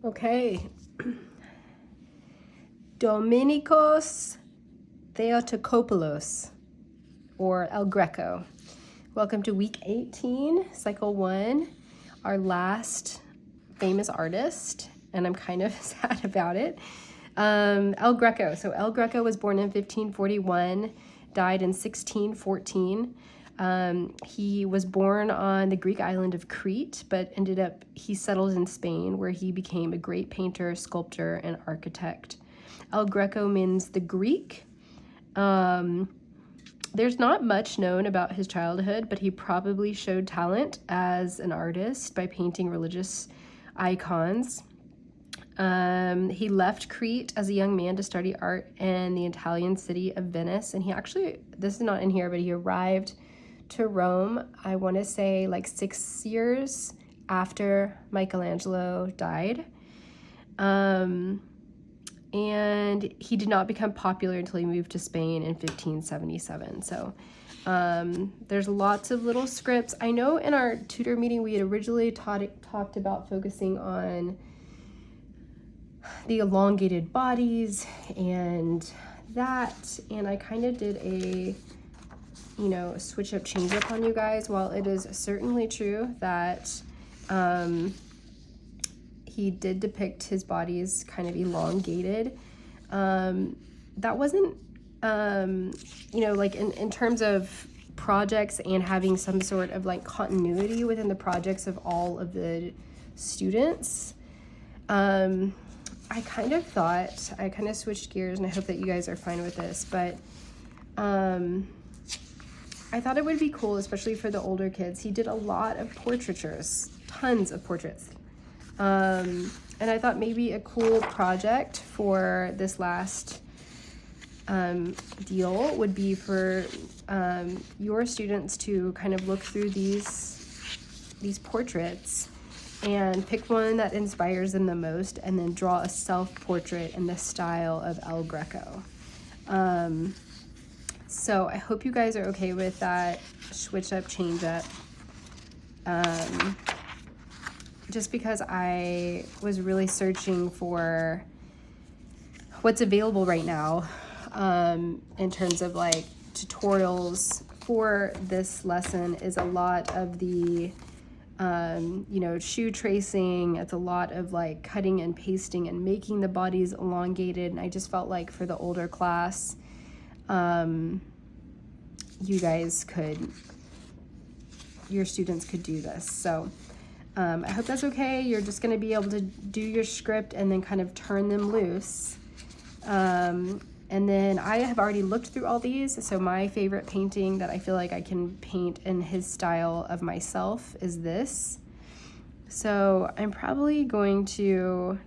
Okay. Dominikos Theotokopoulos, or El Greco. Welcome to week 18, cycle 1, our last famous artist, and I'm kind of sad about it. El Greco. So El Greco was born in 1541, died in 1614. He was born on the Greek island of Crete, but he settled in Spain, where he became a great painter, sculptor, and architect. El Greco means the Greek. There's not much known about his childhood, but he probably showed talent as an artist by painting religious icons. He left Crete as a young man to study art in the Italian city of Venice, and this is not in here, but he arrived to Rome, I want to say like 6 years after Michelangelo died. And he did not become popular until he moved to Spain in 1577. So there's lots of little scripts. I know in our tutor meeting we had originally talked about focusing on the elongated bodies and I kind of did a switch up, change up on you guys. While it is certainly true that he did depict his bodies kind of elongated, that wasn't, like in terms of projects and having some sort of like continuity within the projects of all of the students. I kind of switched gears, and I hope that you guys are fine with this, but I thought it would be cool, especially for the older kids. He did a lot of portraitures, tons of portraits. And I thought maybe a cool project for this last deal would be for your students to kind of look through these portraits and pick one that inspires them the most, and then draw a self-portrait in the style of El Greco. So I hope you guys are okay with that switch up, change up. Just because I was really searching for what's available right now in terms of like tutorials for this lesson is a lot of the shoe tracing. It's a lot of like cutting and pasting and making the bodies elongated, and I just felt like for the older class, your students could do this. So I hope that's okay. You're just going to be able to do your script and then kind of turn them loose. And then I have already looked through all these. So my favorite painting that I feel like I can paint in his style of myself is this. So I'm probably going to,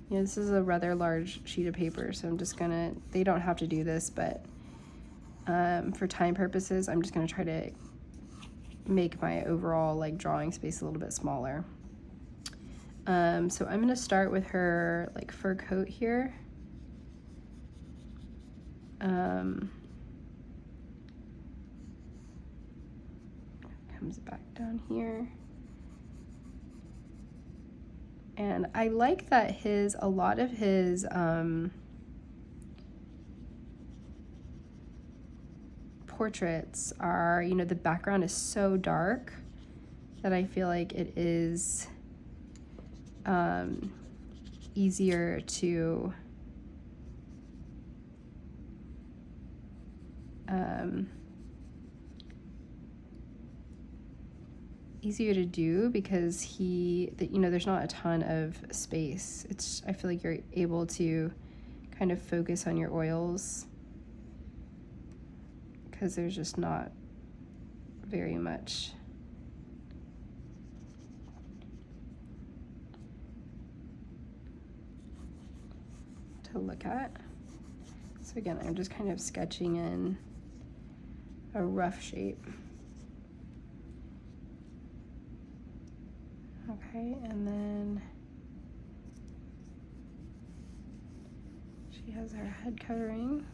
this is a rather large sheet of paper, so I'm just gonna, they don't have to do this, but for time purposes, I'm just gonna try to make my overall like drawing space a little bit smaller. So I'm gonna start with her like fur coat here. Comes back down here. And I like that a lot of his portraits are, the background is so dark that I feel like it is easier to do because there's not a ton of space. I feel like you're able to kind of focus on your oils because there's just not very much to look at. So again, I'm just kind of sketching in a rough shape. Okay, and then she has her head covering.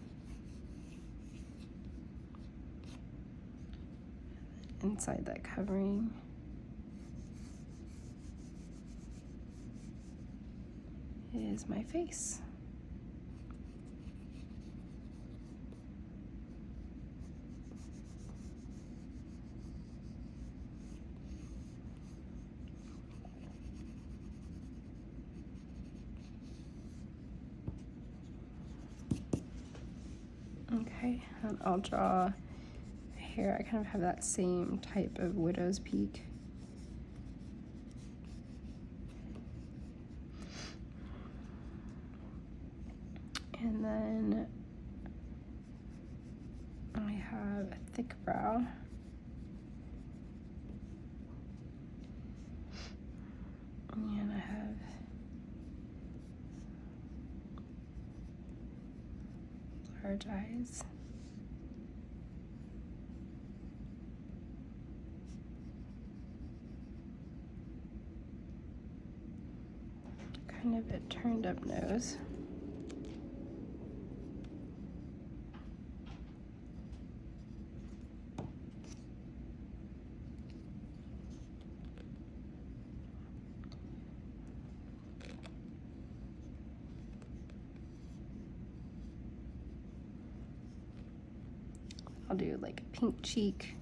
Inside that covering, is my face. Okay, and I'll draw hair. I kind of have that same type of widow's peak. And then I have a thick brow. And I have large eyes. Kind of a turned up nose. I'll do like a pink cheek.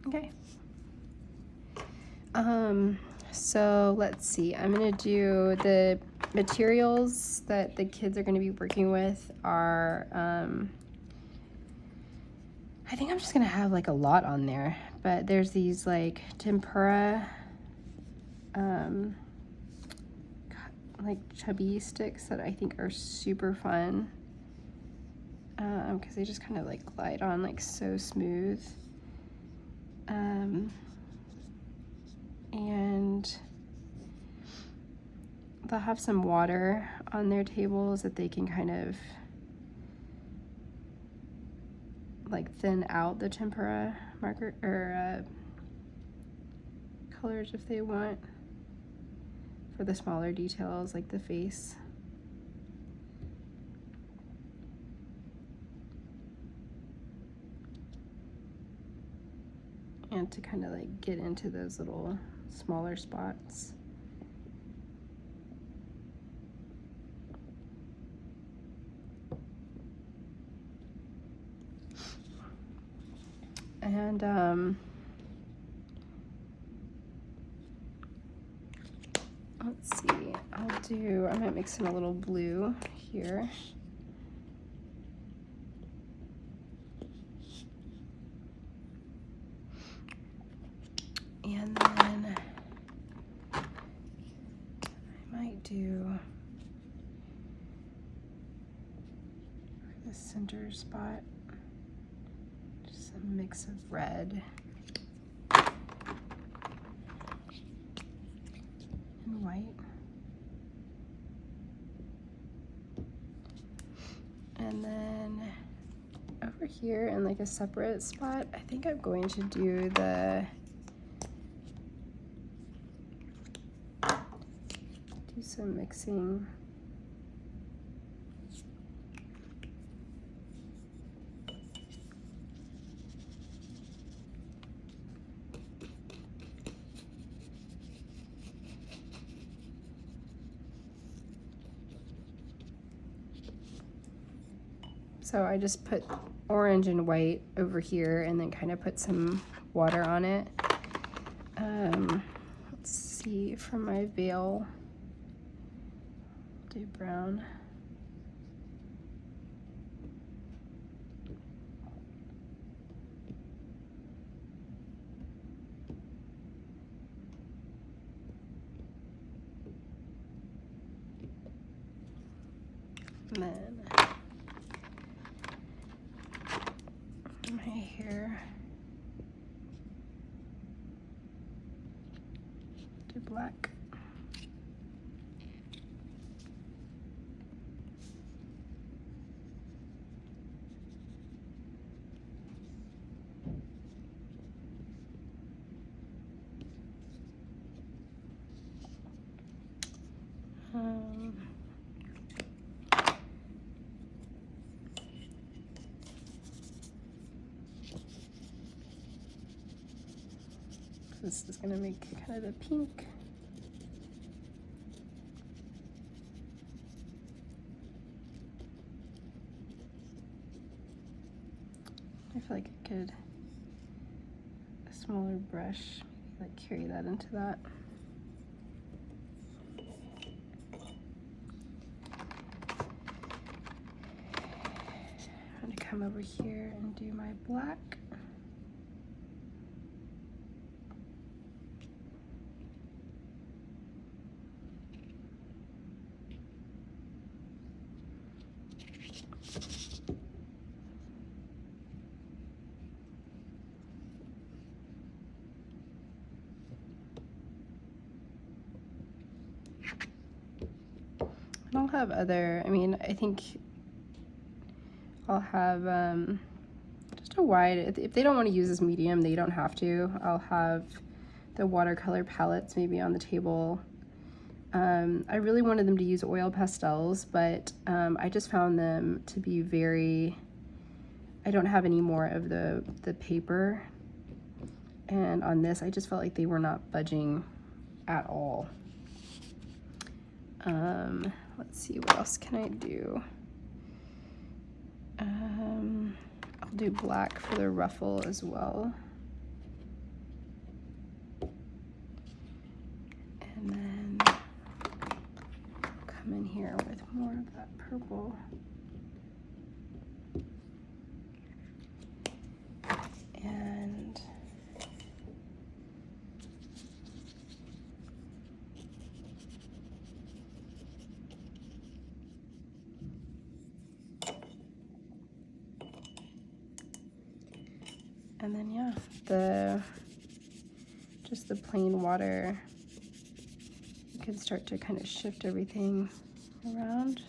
Okay. So let's see. I'm gonna do the materials that the kids are gonna be working with are, I think I'm just gonna have like a lot on there, but there's these like tempura, like chubby sticks that I think are super fun, because they just kind of like glide on like so smooth. And they'll have some water on their tables that they can kind of like thin out the tempera marker or colors if they want for the smaller details like the face. And to kind of like get into those little smaller spots. And let's see, I might mix in a little blue here. And then I might do the center spot, just a mix of red and white. And then over here in like a separate spot, I think I'm going to do some mixing. So I just put orange and white over here and then kind of put some water on it. Let's see, for my veil, do brown. And then my hair, do black. This is gonna make kind of a pink. I feel like I could, a smaller brush, maybe like carry that into that. I'm gonna come over here and do my black. I'll have other, I mean, I think I'll have just a wide, if they don't want to use this medium, they don't have to. I'll have the watercolor palettes maybe on the table. I really wanted them to use oil pastels, but I just found them to be very, I don't have any more of the paper. And on this, I just felt like they were not budging at all. Let's see, what else can I do? I'll do black for the ruffle as well. And then come in here with more of that purple. And then yeah, just the plain water, you can start to kind of shift everything around.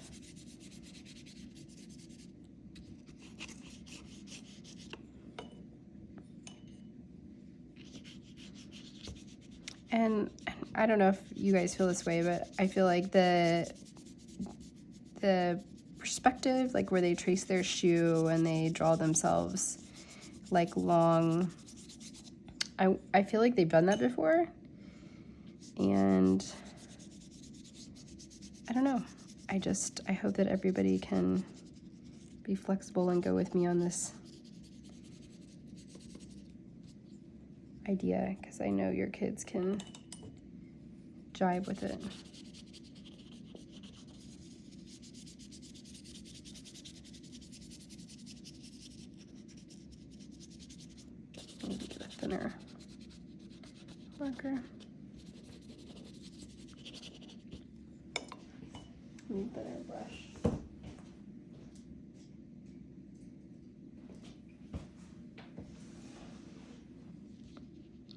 And I don't know if you guys feel this way, but I feel like the perspective, like where they trace their shoe and they draw themselves like long, I feel like they've done that before, and I don't know, I hope that everybody can be flexible and go with me on this idea, because I know your kids can jive with it. Maybe get a thinner marker. Need a thinner brush.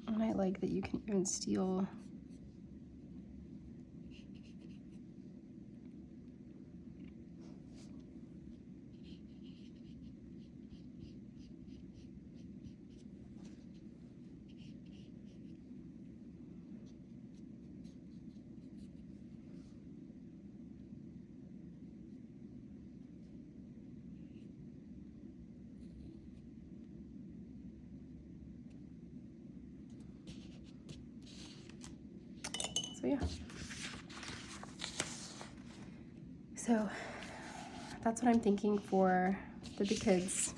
And I like that you can even steal so yeah. So that's what I'm thinking for the kids.